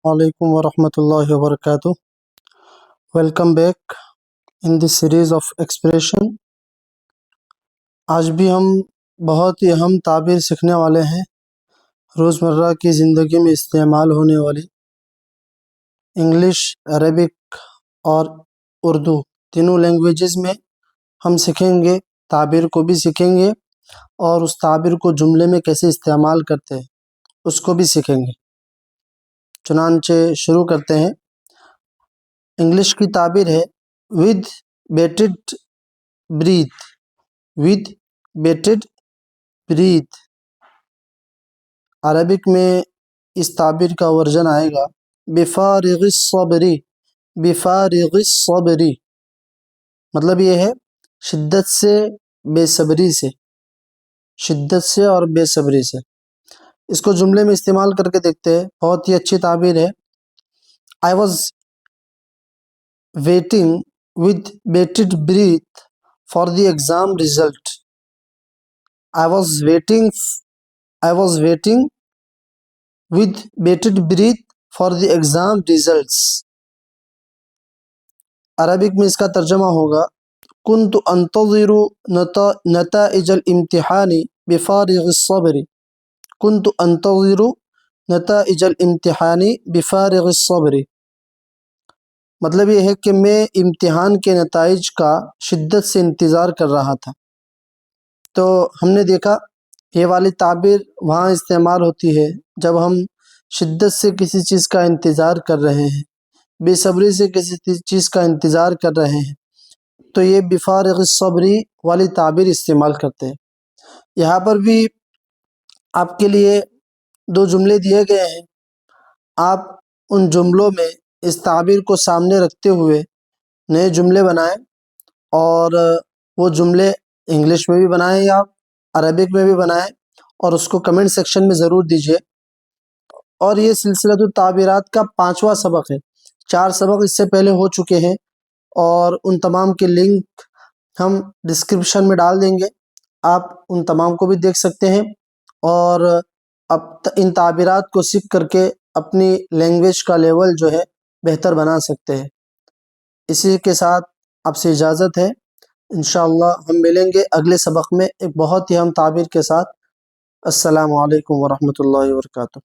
Alaikum wa rahmatullahi wa barakatuh. Welcome back in this series of expression. आज भी हम बहुत ही अहम ताबीर सीखने वाले हैं रोज़मर्रा की ज़िंदगी में इस्तेमाल होने वाली। इंग्लिश, अरबिक और उर्दू तीनों लैंग्वेजेस में हम सीखेंगे, ताबीर को भी सीखेंगे और उस ताबीर को जुमले में कैसे इस्तेमाल करते हैं उसको भी सीखेंगे। चुनांचे शुरू करते हैं। इंग्लिश की ताबीर है with bated breath, with bated breath. Arabic में इस ताबीर का वर्जन आएगा बिफारिगिस सब्री, बिफारिगिस सब्री। मतलब ये है शिद्दत से, बेसब्री से, शिद्दत से और बेसब्री से। इसको जुमले में इस्तेमाल करके देखते हैं। बहुत ही अच्छी ताबीर है। I was waiting with bated breath for the exam result. I was waiting with bated breath for the exam results. Arabic में इसका तर्जमा होगा कुन्तु अंतज़िरु नताइजल इम्तिहानी बिफारिगिस सब्री, कुन्तु अंतज़िरु नताइजल इम्तिहानी बिफारिगिस सब्री। मतलब ये है कि मैं इम्तिहान के नताइज का शिद्दत से इंतज़ार कर रहा था। तो हमने देखा ये वाली ताबीर वहाँ इस्तेमाल होती है जब हम शिद्दत से किसी चीज़ का इंतज़ार कर रहे हैं, बेसब्री से किसी चीज़ का इंतज़ार कर रहे हैं, तो ये बिफारिगिस सब्री वाली ताबीर इस्तेमाल करते हैं। यहाँ पर भी आपके लिए दो जुमले दिए गए हैं। आप उन जुमलों में इस ताबीर को सामने रखते हुए नए जुमले बनाएं और वो जुमले इंग्लिश में भी बनाएं या अरबिक में भी बनाएं और उसको कमेंट सेक्शन में ज़रूर दीजिए। और ये सिलसिला ताबीरात का 5वां सबक है। 4 सबक इससे पहले हो चुके हैं और उन तमाम के लिंक हम डिस्क्रिप्शन में डाल देंगे। आप उन तमाम को भी देख सकते हैं और अब इन ताबीरात को सीख करके अपनी लैंग्वेज का लेवल जो है बेहतर बना सकते हैं। इसी के साथ आपसे इजाज़त है। इंशाअल्लाह हम मिलेंगे अगले सबक में एक बहुत ही अहम ताबीर के साथ। अस्सलामु अलैकुम व रहमतुल्लाहि व बरकातुहू।